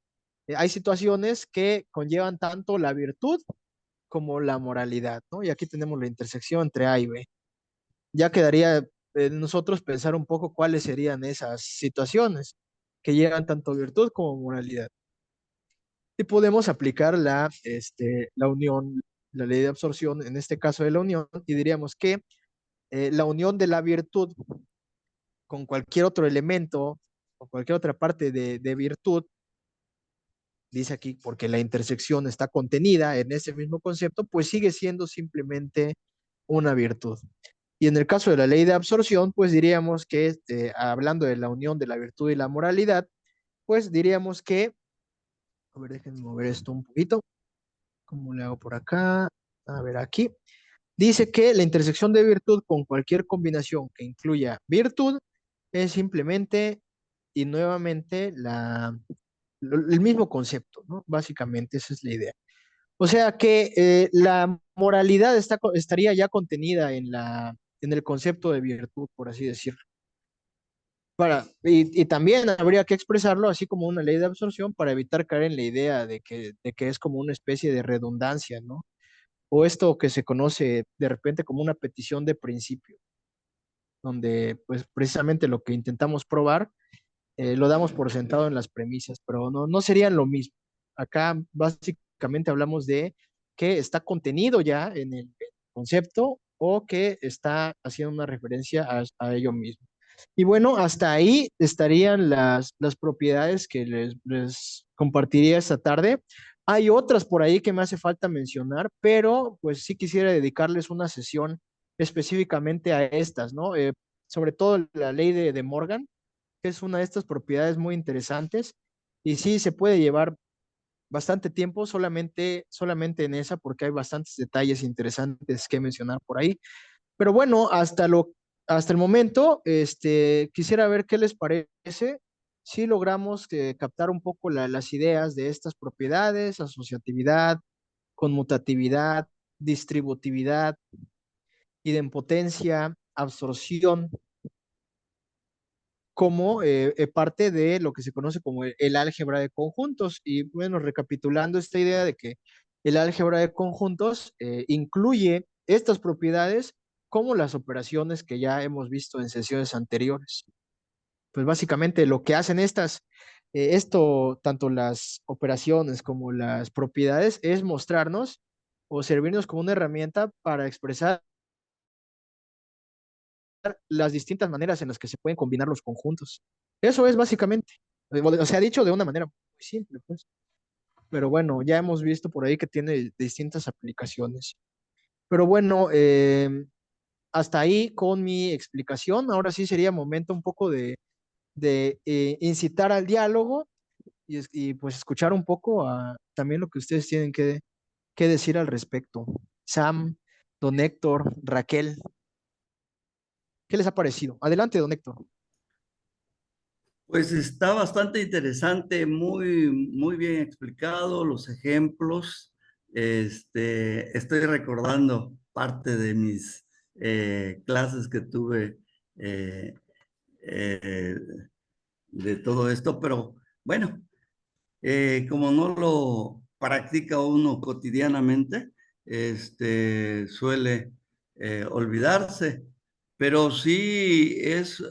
hay situaciones que conllevan tanto la virtud como la moralidad, ¿no? Y aquí tenemos la intersección entre A y B. Ya quedaría nosotros pensar un poco cuáles serían esas situaciones que llegan tanto virtud como moralidad. Y podemos aplicar la unión, la ley de absorción, en este caso de la unión, y diríamos que la unión de la virtud con cualquier otro elemento o cualquier otra parte de virtud, dice aquí, porque la intersección está contenida en ese mismo concepto, pues sigue siendo simplemente una virtud. Y en el caso de la ley de absorción, pues diríamos que, hablando de la unión de la virtud y la moralidad, pues diríamos que, a ver, déjenme mover esto un poquito, ¿cómo le hago por acá? A ver, aquí. Dice que la intersección de virtud con cualquier combinación que incluya virtud es simplemente y nuevamente el mismo concepto, ¿no? Básicamente esa es la idea. O sea que la moralidad estaría ya contenida en el concepto de virtud, por así decirlo. Y también habría que expresarlo así como una ley de absorción para evitar caer en la idea de que es como una especie de redundancia, ¿no? O esto que se conoce de repente como una petición de principio, donde pues precisamente lo que intentamos probar lo damos por sentado en las premisas, pero no serían lo mismo. Acá básicamente hablamos de que está contenido ya en el concepto o que está haciendo una referencia a ello mismo. Y bueno, hasta ahí estarían las propiedades que les compartiría esta tarde. Hay otras por ahí que me hace falta mencionar, pero pues sí quisiera dedicarles una sesión específicamente a estas, ¿no? Sobre todo la ley de Morgan, que es una de estas propiedades muy interesantes y sí se puede llevar bastante tiempo solamente en esa porque hay bastantes detalles interesantes que mencionar por ahí. Pero bueno, hasta el momento, quisiera ver qué les parece si logramos captar un poco las ideas de estas propiedades, asociatividad, conmutatividad, distributividad, idempotencia, absorción, como parte de lo que se conoce como el álgebra de conjuntos. Y bueno, recapitulando esta idea de que el álgebra de conjuntos incluye estas propiedades como las operaciones que ya hemos visto en sesiones anteriores. Pues básicamente lo que hacen tanto las operaciones como las propiedades, es mostrarnos o servirnos como una herramienta para expresar las distintas maneras en las que se pueden combinar los conjuntos. Eso es básicamente. O sea, dicho de una manera muy simple, pues. Pero bueno, ya hemos visto por ahí que tiene distintas aplicaciones. Pero bueno, hasta ahí con mi explicación. Ahora sí sería momento un poco de incitar al diálogo y pues escuchar un poco también lo que ustedes tienen que decir al respecto. Sam, don Héctor, Raquel, ¿qué les ha parecido? Adelante, don Héctor. Pues está bastante interesante, muy bien explicado, los ejemplos. Estoy recordando parte de mis clases que tuve eh, eh, de todo esto, pero bueno, como no lo practica uno cotidianamente, suele olvidarse, pero sí es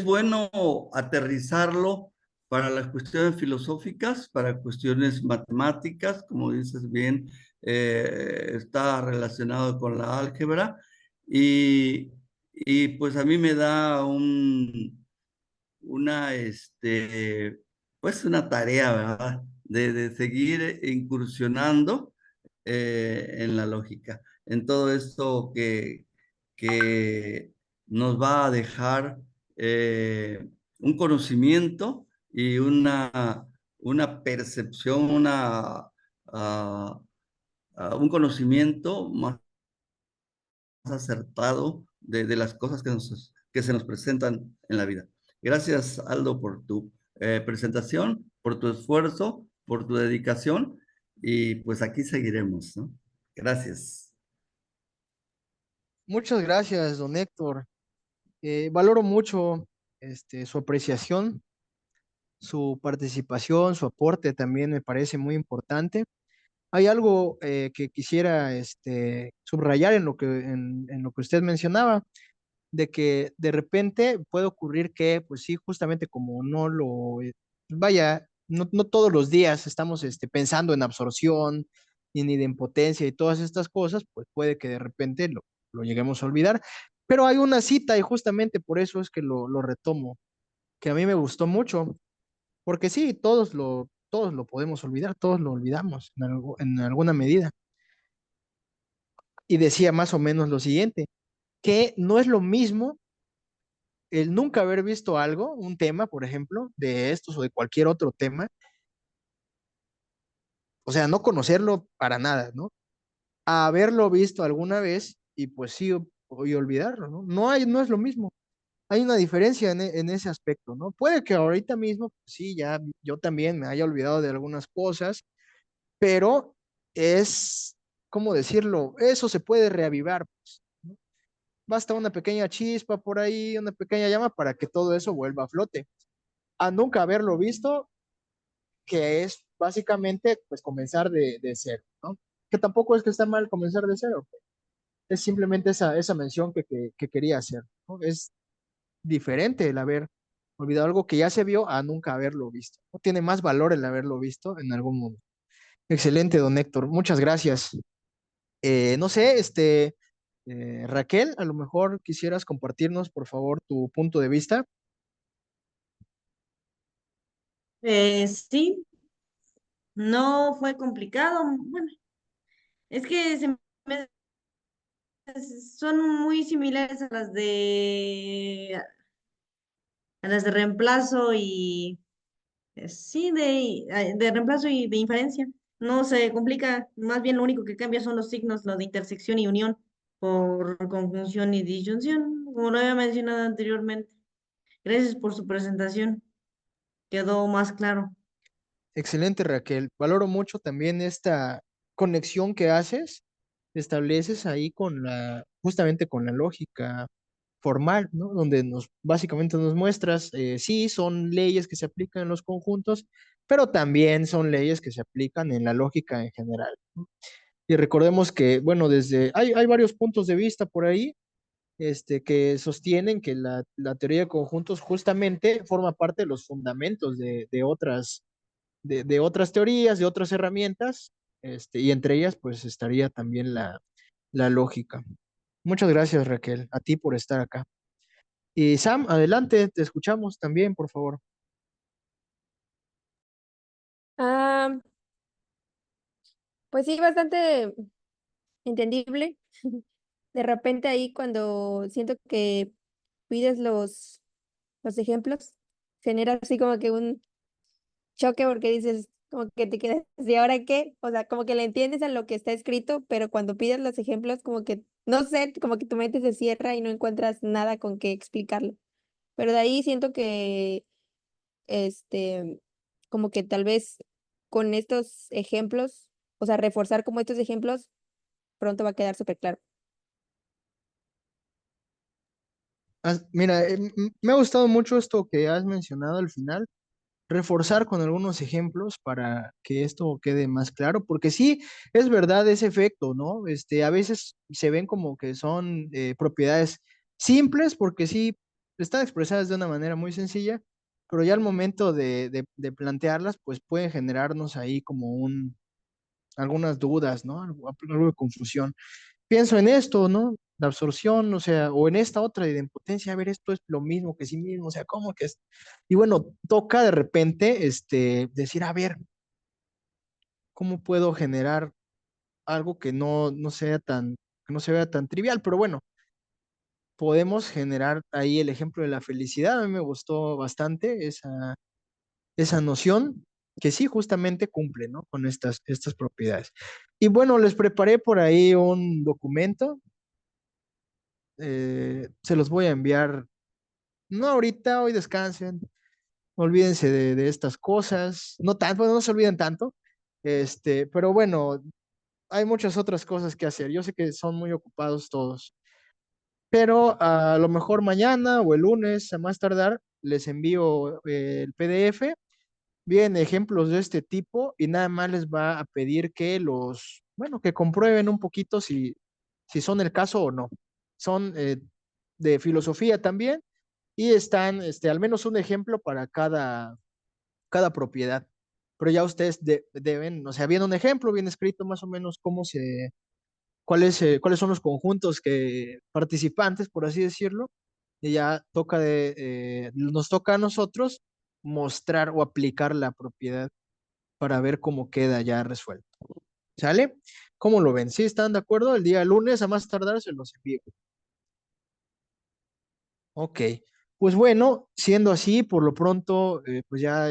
bueno aterrizarlo para las cuestiones filosóficas, para cuestiones matemáticas, como dices bien, está relacionado con la álgebra y pues a mí me da una, pues una tarea, ¿verdad? De seguir incursionando en la lógica, en todo esto que nos va a dejar un conocimiento y una percepción, un conocimiento más acertado de las cosas que se nos presentan en la vida. Gracias, Aldo, por tu presentación, por tu esfuerzo, por tu dedicación y pues aquí seguiremos, ¿no? Gracias. Muchas gracias, don Héctor. Valoro mucho su apreciación Su participación, su aporte también me parece muy importante. Hay algo que quisiera subrayar en lo que usted mencionaba, de que de repente puede ocurrir que, pues sí, justamente como no lo, vaya, no todos los días estamos pensando en absorción y ni de impotencia y todas estas cosas, pues puede que de repente lo lleguemos a olvidar. Pero hay una cita y justamente por eso es que lo retomo, que a mí me gustó mucho, porque sí, todos lo podemos olvidar, todos lo olvidamos en alguna medida. Y decía más o menos lo siguiente, que no es lo mismo el nunca haber visto algo, un tema, por ejemplo, de estos o de cualquier otro tema, o sea, no conocerlo para nada, ¿no? A haberlo visto alguna vez y pues sí, y olvidarlo, ¿no? No es lo mismo. Hay una diferencia en ese aspecto, ¿no? Puede que ahorita mismo, pues sí, ya yo también me haya olvidado de algunas cosas, pero es, ¿cómo decirlo? Eso se puede reavivar, pues, ¿no? Basta una pequeña chispa por ahí, una pequeña llama para que todo eso vuelva a flote. A nunca haberlo visto, que es básicamente pues comenzar de cero, ¿no? Que tampoco es que está mal comenzar de cero, es simplemente esa mención que quería hacer, ¿no? Es diferente el haber olvidado algo que ya se vio a nunca haberlo visto, ¿no? Tiene más valor el haberlo visto en algún momento. Excelente, don Héctor, muchas gracias. No sé, Raquel, a lo mejor quisieras compartirnos, por favor, tu punto de vista. Sí, no fue complicado. Bueno, es que me- son muy similares a las de reemplazo y sí, de reemplazo y de inferencia. No se complica, más bien lo único que cambia son los signos, los de intersección y unión por conjunción y disyunción, como lo había mencionado anteriormente. Gracias por su presentación, quedó más claro. Excelente, Raquel. Valoro mucho también esta conexión que haces, estableces ahí justamente con la lógica formal, ¿no? Donde básicamente nos muestras, sí, son leyes que se aplican en los conjuntos, pero también son leyes que se aplican en la lógica en general, ¿no? Y recordemos que, bueno, hay varios puntos de vista por ahí, que sostienen que la teoría de conjuntos justamente forma parte de los fundamentos de otras teorías, de otras herramientas, y entre ellas pues estaría también la lógica. Muchas gracias, Raquel, a ti por estar acá. Y Sam, adelante, te escuchamos también, por favor. Ah, pues sí, bastante entendible. De repente ahí cuando siento que pides los ejemplos, genera así como que un choque porque dices, como que te quedas, ¿y ahora qué? O sea, como que le entiendes a lo que está escrito, pero cuando pides los ejemplos, como que, no sé, como que tu mente se cierra y no encuentras nada con qué explicarlo. Pero de ahí siento que, este, como que tal vez con estos ejemplos, o sea, reforzar como estos ejemplos, pronto va a quedar súper claro. Mira, me ha gustado mucho esto que has mencionado al final, reforzar con algunos ejemplos para que esto quede más claro, porque sí, es verdad ese efecto, ¿no? A veces se ven como que son propiedades simples, porque sí, están expresadas de una manera muy sencilla, pero ya al momento de plantearlas, pues pueden generarnos ahí como algunas dudas, ¿no? Algo de confusión. Pienso en esto, ¿no? La absorción, o sea, o en esta otra de impotencia, a ver, esto es lo mismo que sí mismo, o sea, ¿cómo que es? Y bueno, toca de repente, decir, a ver, ¿cómo puedo generar algo que que no se vea tan trivial? Pero bueno, podemos generar ahí el ejemplo de la felicidad. A mí me gustó bastante esa noción que sí justamente cumple, ¿no? Con estas propiedades. Y bueno, les preparé por ahí un documento, se los voy a enviar. No ahorita, hoy descansen, olvídense de estas cosas, no tanto, no se olviden tanto, pero bueno, hay muchas otras cosas que hacer. Yo sé que son muy ocupados todos, pero a lo mejor mañana o el lunes, a más tardar, les envío el PDF Bien, ejemplos de este tipo y nada más les va a pedir que bueno, que comprueben un poquito si son el caso o no. Son de filosofía también y están, al menos un ejemplo para cada propiedad. Pero ya ustedes deben, o sea, viene un ejemplo, bien escrito más o menos cuáles son los conjuntos participantes, por así decirlo, y ya nos toca a nosotros mostrar o aplicar la propiedad para ver cómo queda ya resuelto. ¿Sale? ¿Cómo lo ven? ¿Sí están de acuerdo? El día lunes a más tardar se los envío. Ok, pues bueno, siendo así, por lo pronto, pues ya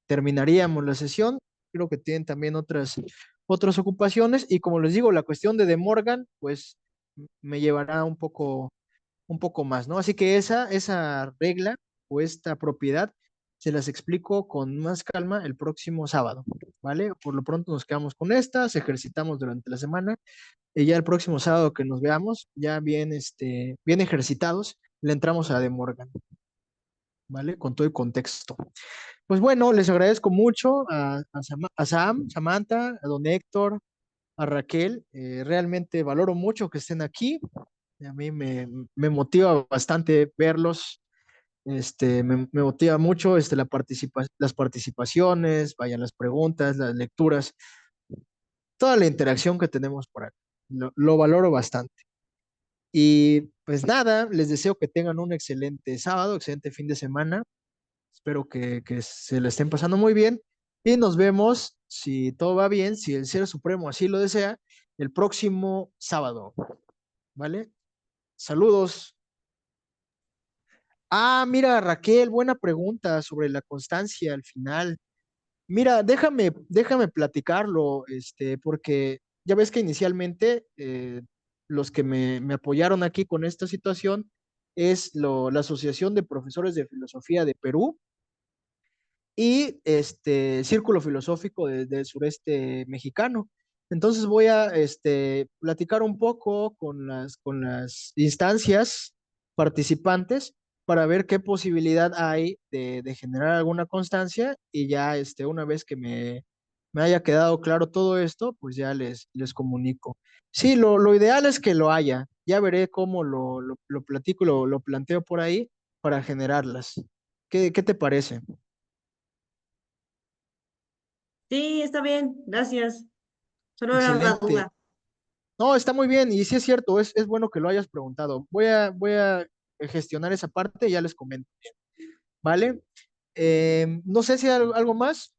terminaríamos la sesión. Creo que tienen también otras ocupaciones y como les digo, la cuestión de Morgan, pues me llevará un poco más, ¿no? Así que esa regla o esta propiedad se las explico con más calma el próximo sábado, ¿vale? Por lo pronto nos quedamos con estas, ejercitamos durante la semana y ya el próximo sábado que nos veamos, ya bien ejercitados, le entramos a De Morgan, ¿vale? Con todo el contexto. Pues bueno, les agradezco mucho a Sam, Samantha, a don Héctor, a Raquel. Realmente valoro mucho que estén aquí. A mí me motiva bastante verlos. Me motiva mucho las participaciones, vayan las preguntas, las lecturas, toda la interacción que tenemos por aquí. Lo valoro bastante. Y pues nada, les deseo que tengan un excelente sábado, excelente fin de semana. Espero que se la estén pasando muy bien. Y nos vemos, si todo va bien, si el Ser Supremo así lo desea, el próximo sábado. ¿Vale? Saludos. Ah, mira, Raquel, buena pregunta sobre la constancia al final. Mira, déjame platicarlo, porque ya ves que inicialmente los que me apoyaron aquí con esta situación es la Asociación de Profesores de Filosofía de Perú y Círculo Filosófico del Sureste Mexicano. Entonces voy a platicar un poco con las instancias participantes para ver qué posibilidad hay de generar alguna constancia y ya una vez que me haya quedado claro todo esto, pues ya les comunico. Sí, lo ideal es que lo haya. Ya veré cómo lo platico, lo planteo por ahí para generarlas. ¿Qué te parece? Sí, está bien, gracias. Solo era una Excelente. duda. No, está muy bien y sí es cierto, es bueno que lo hayas preguntado. Voy a gestionar esa parte y ya les comento, ¿vale? No sé si hay algo más,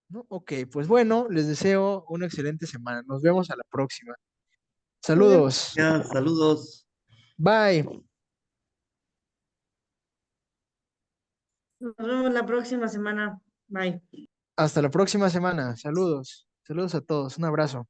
¿no? Ok, pues bueno, les deseo una excelente semana. Nos vemos a la próxima. Muy bien. Saludos. Ya, saludos. Bye. Nos vemos la próxima semana. Bye. Hasta la próxima semana. Saludos. Saludos a todos. Un abrazo.